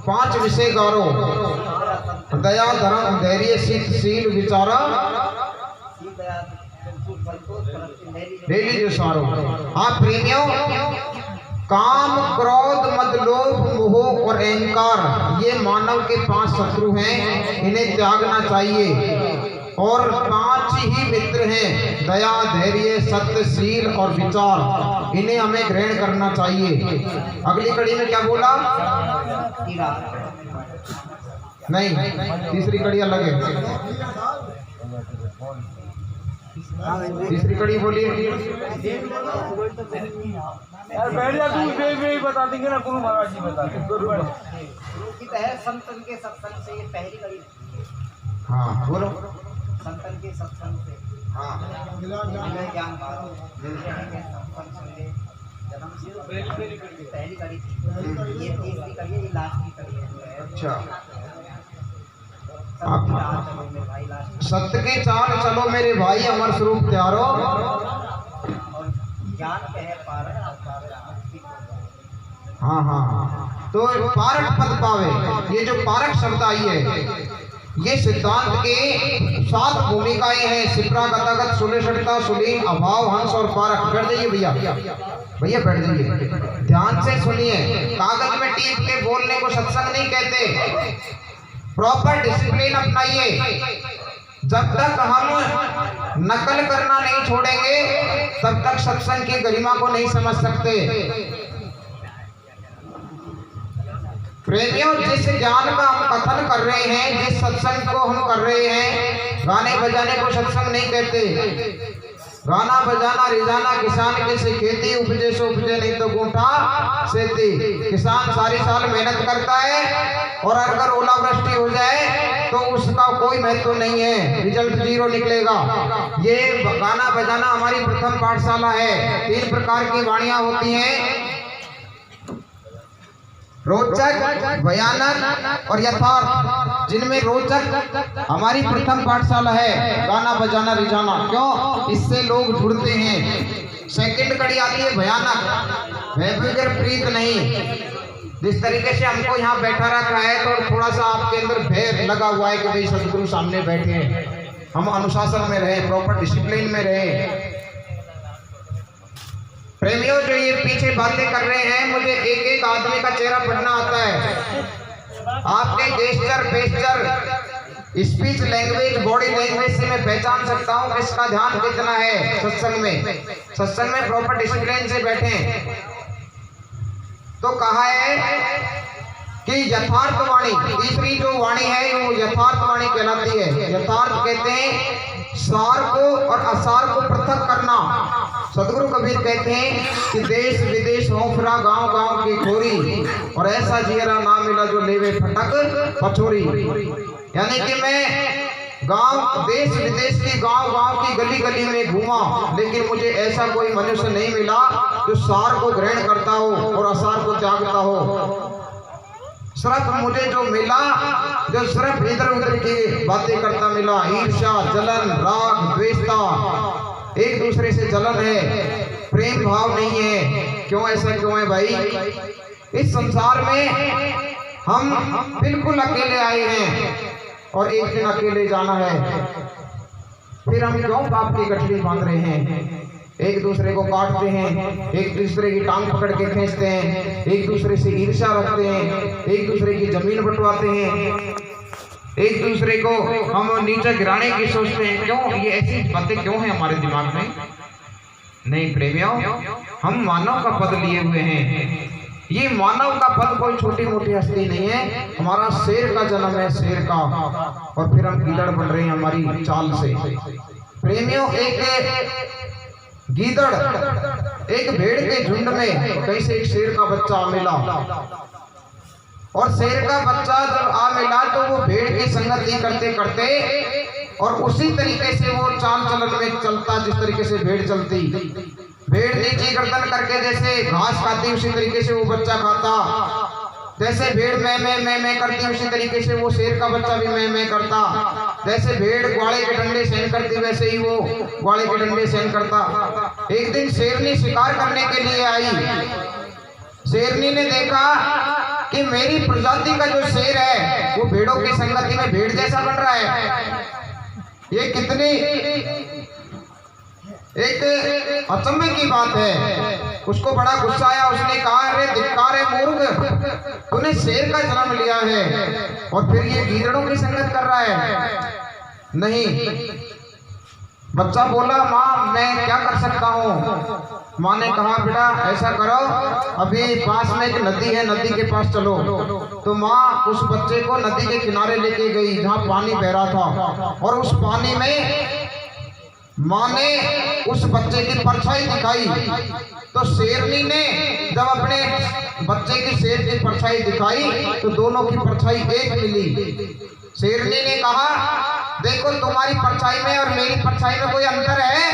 पांच विषय गौरो, दया धर्म धैर्य शील विचारा डेली जो सारो। हाँ प्रेमियों, काम क्रोध मद लोभ मोह और अहंकार ये मानव के 5 शत्रु हैं, इन्हें त्यागना चाहिए। और 5 ही मित्र हैं, दया धैर्य सत्य शील और विचार, इन्हें हमें ग्रहण करना चाहिए। अगली कड़ी में क्या बोला? नहीं, तीसरी कड़ी अलग है। तीसरी कड़ी बोलिए। बता देंगे ना, गुरु महाराज जी बता देंगे। संतन के सत्संग से ये पहली कड़ी। हाँ बोलो। संतन के सत्संग से ज्ञान जन्म से पहली कड़ी थी, ये तीसरी कड़ी है, ये लास्ट की कड़ी है। अच्छा, सत्य के चाल चलो मेरे भाई, अमर स्वरूप त्यारो। और ज्ञान कहे पारक। हाँ हाँ, तो पारक पद पावे, ये जो पारक शब्द आई है ये सिद्धांत के 7 भूमिकाएं हैं। सिप्रा गतागत सुलेषणता सुलीन अभाव हंस और पारक। बैठ जाइए भैया, भैया बैठ जाइए, ध्यान से सुनिए। कागज में टीप के बोलने को सत्संग नहीं कहते, प्रॉपर डिसिप्लिन अपनाइए। जब तक हम नकल करना नहीं छोड़ेंगे तब तक सत्संग की गरिमा को नहीं समझ सकते। प्रेमियों, जिस ज्ञान का हम कथन कर रहे हैं, जिस सत्संग को हम कर रहे हैं, गाने बजाने को सत्संग नहीं कहते। गाना बजाना रिजाना किसान के से खेती, उपजे से उपजे नहीं तो गोठा सेती। किसान सारी साल मेहनत करता है और अगर ओलावृष्टि हो जाए तो उसका कोई महत्व नहीं है, रिजल्ट 0 निकलेगा। ये गाना बजाना हमारी प्रथम पाठशाला है। 3 प्रकार की वाणियां होती हैं, रोचक, भयानक और यथार्थ। जिनमें रोचक हमारी प्रथम पाठशाला है, गाना बजाना रिझाना। क्यों? इससे लोग जुड़ते हैं। सेकंड कड़ी आती है भयानक, बेफिक्र प्रीत नहीं। जिस तरीके से हमको यहाँ बैठा रखा है तो थोड़ा सा आपके अंदर भय लगा हुआ है कि भाई सदगुरु सामने बैठे हैं, हम अनुशासन में रहे, प्रॉपर डिसिप्लिन में रहे। प्रेमियों, जो ये पीछे बातें कर रहे हैं, मुझे एक एक आदमी का चेहरा पढ़ना आता है। आपके gesture, pasture, speech language, body language से मैं पहचान सकता हूँ किसका ध्यान कितना है सत्संग में। सत्संग में प्रॉपर डिसिप्लिन से बैठे। तो कहा है कि यथार्थ वाणी, तीसरी जो वाणी है वो यथार्थ वाणी कहलाती है। यथार्थ कहते हैं सार को और असार को पृथक करना। सदगुरु कबीर कहते हैं कि देश विदेश हो फिरा गांव गांव की खोरी, और ऐसा जियरा ना मिला जो लेवे फटक पछोरी। यानी कि मैं गांव देश विदेश की गांव गांव की गली गली में घूमा, लेकिन मुझे ऐसा कोई मनुष्य नहीं मिला जो सार को ग्रहण करता हो और असार को त्यागता हो। सिर्फ मुझे जो मिला, जो सिर्फ इधर उधर की बातें करता मिला, ईर्ष्या, जलन, राग, द्वेषता, एक दूसरे से जलन है, प्रेम भाव नहीं है। क्यों ऐसा क्यों है भाई? इस संसार में हम बिल्कुल अकेले आए हैं और एक दिन अकेले जाना है। फिर हम क्यों पाप की गठरी बांध रहे हैं? एक दूसरे को काटते हैं, एक दूसरे की टांग पकड़ के खींचते हैं, एक दूसरे से ईर्ष्या रखते हैं, एक दूसरे की जमीन बंटवाते हैं, एक दूसरे को हम नीचे गिराने की सोचते हैं। क्यों? ये ऐसी बातें क्यों हैं हमारे दिमाग में? नहीं प्रेमियों, हम मानव का पद लिए हुए हैं। ये मानव का पद कोई छोटी मोटी हस्ती नहीं है, हमारा शेर का जन्म है, शेर का, और फिर हम गीदड़ बन रहे हैं हमारी चाल से। प्रेमियों, एक गीदड़ एक भेड़ के झुंड में कहीं से एक शेर का बच्चा मिला, और शेर का बच्चा जब आ मिला तो वो भेड़ की संगति करते करते और उसी तरीके से वो चाल चलन में चलता जिस तरीके से भेड़ चलती। भेड़ नीचे गर्दन करके जैसे घास खाती उसी तरीके से वो बच्चा खाता। जैसे भेड़ मैं करती उसी तरीके से वो शेर का बच्चा भी मैं करता। जैसे भेड़ ग्वाले के डंडे सहन करती वैसे ही वो ग्वाले के डंडे सहन करता। एक दिन शेरनी शिकार करने के लिए आई। शेरनी ने देखा कि मेरी प्रजाति का जो शेर है वो भेड़ों की संगति में भेड़ जैसा बन रहा है। ये कितनी एक अचंभे की बात है। उसको बड़ा गुस्सा आया, उसने कहा अरे धिक्कार है मूर्ख, तूने शेर का जन्म लिया है और फिर ये गीदड़ों की संगत कर रहा है। नहीं, बच्चा बोला माँ मैं क्या कर सकता हूँ। माँ ने कहा बेटा ऐसा करो, अभी पास में एक नदी है, नदी के पास चलो। तो माँ उस बच्चे को नदी के किनारे लेके गई जहाँ पानी बह रहा था, और उस पानी में माँ ने उस बच्चे की परछाई दिखाई। तो शेरनी ने जब अपने बच्चे की शेर की परछाई दिखाई तो दोनों की परछाई एक मिली। शेरनी ने कहा देखो तुम्हारी परछाई में और मेरी परछाई में कोई अंतर है?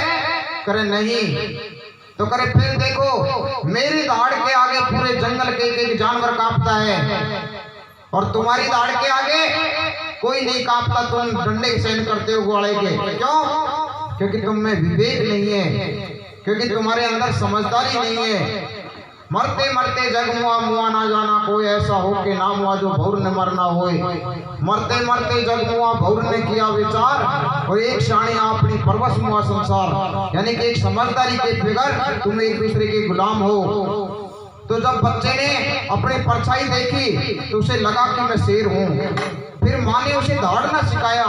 करे नहीं। तो करे फिर देखो मेरी दाढ़ के आगे पूरे जंगल के एक जानवर कांपता है और तुम्हारी दाढ़ के आगे कोई नहीं कांपता, तुम डंडे सहन करते हो ग्वाले के। क्यों? क्योंकि तुम में विवेक नहीं है, क्योंकि तुम्हारे अंदर समझदारी नहीं है। मरते मरते जग मुआ मुआ ना जाना, कोई ऐसा हो कि ना मुआ जो भौर न मरना होए। मरते मरते जग मुआ भौर ने किया विचार, और एक शाणी अपनी परवश मुआ संसार। यानी कि एक समझदारी के बगैर तुम एक दूसरे के गुलाम हो। तो जब बच्चे ने अपनी परछाई देखी तो उसे लगा कि मैं शेर हूँ। फिर माँ ने उसे दौड़ना सिखाया।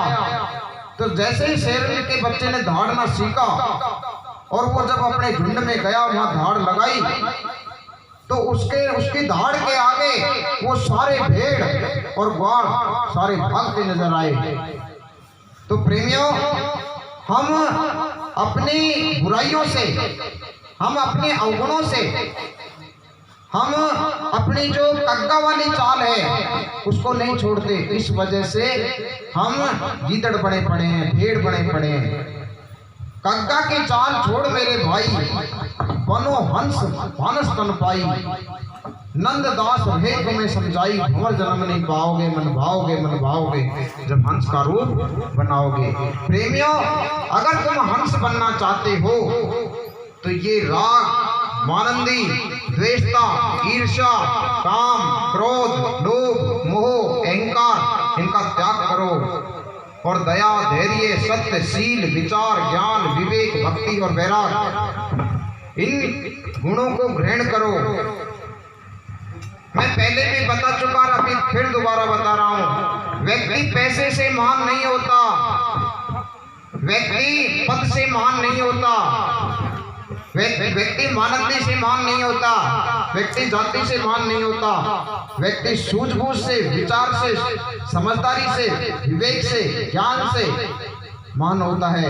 तो जैसे ही शेर के बच्चे ने दौड़ना सीखा और वो जब अपने झुंड में गया वहां धाड़ लगाई तो उसकी धाड़ के आगे वो सारे भेड़ और ग्वाल सारे भागते नजर आए। तो प्रेमियों, हम अपनी बुराइयों से, हम अपने अवगुणों से, हम अपनी जो कग्गा वाली चाल है उसको नहीं छोड़ते। इस वजह से हम गीदड़ बने पड़े हैं, भेड़ बने पड़े हैं। कग्गा की चाल छोड़ मेरे भाई, बनो हंस मानस तन पाई। नंददास रहे तुम्हें समझाई, भंवर जन्म नहीं पाओगे मन भाओगे जब हंस का रूप बनाओगे। प्रेमियों, अगर तुम हंस बनना चाहते हो तो ये राग मानंदी, द्वेषता, ईर्ष्या, काम, क्रोध, लोभ, मोह, अहंकार, इनका त्याग करो और दया, धैर्य, सत्य, शील, विचार, ज्ञान, विवेक, भक्ति और वैराग, इन गुणों को ग्रहण करो। मैं पहले भी बता चुका और अभी फिर दोबारा बता रहा हूं, व्यक्ति पैसे से महान नहीं होता, व्यक्ति पद से महान नहीं होता, व्यक्ति मानंदी से महान नहीं होता, व्यक्ति जाति से महान नहीं होता। व्यक्ति सूझबूझ से, विचार से, समझदारी से, विवेक से, ज्ञान से महान होता है।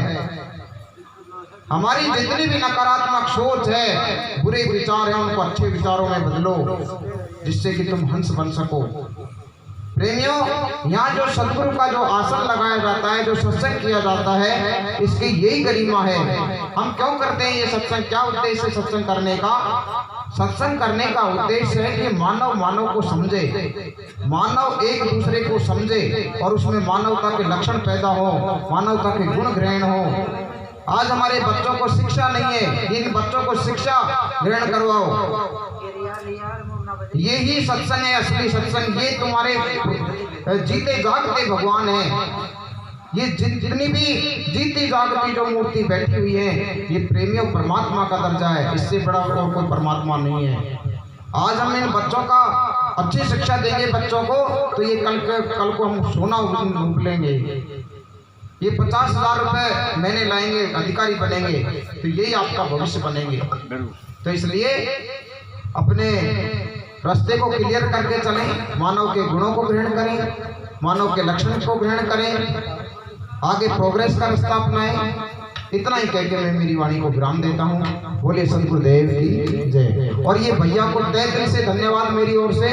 हमारी जितनी भी नकारात्मक सोच है, बुरे विचार हैं, उनको अच्छे विचारों में बदलो जिससे कि तुम हंस बन सको। प्रेमियों, यहाँ जो सदगुरु का जो आसन लगाया जाता है, जो सत्संग किया जाता है, इसकी यही गरिमा है। हम क्यों करते हैं ये सत्संग? क्या उद्देश्य है सत्संग करने का? सत्संग करने का उद्देश्य है कि मानव मानव को समझे, मानव एक दूसरे को समझे और उसमें मानवता के लक्षण पैदा हो, मानवता के गुण ग्रहण हो। आज हमारे बच्चों को शिक्षा नहीं है, इन बच्चों को शिक्षा ग्रहण करवाओ। यही सत्संग है, असली सत्संग। ये तुम्हारे जीते जागते भगवान हैं। ये जितनी भी जीती जागती जो मूर्ति बैठी हुई है, ये प्रेमियों परमात्मा का दर्जा है। इससे बड़ा और कोई परमात्मा नहीं है। आज हम इन बच्चों का अच्छी शिक्षा देंगे बच्चों को, तो ये कल को हम सोना उगलेंगे। ये 50,000 रुपए महीने लाएंगे, अधिकारी बनेंगे, तो यही आपका भविष्य बनेंगे। तो इसलिए अपने रास्ते को क्लियर करके चलें, मानव के गुणों को ग्रहण करें, मानव के लक्षण को ग्रहण करें, आगे प्रोग्रेस का रास्ता अपनाएं। इतना ही कहकर मैं मेरी वाणी को विराम देता हूँ। बोले सतगुरुदेव की जय। और ये भैया को तहे दिल से धन्यवाद मेरी ओर से।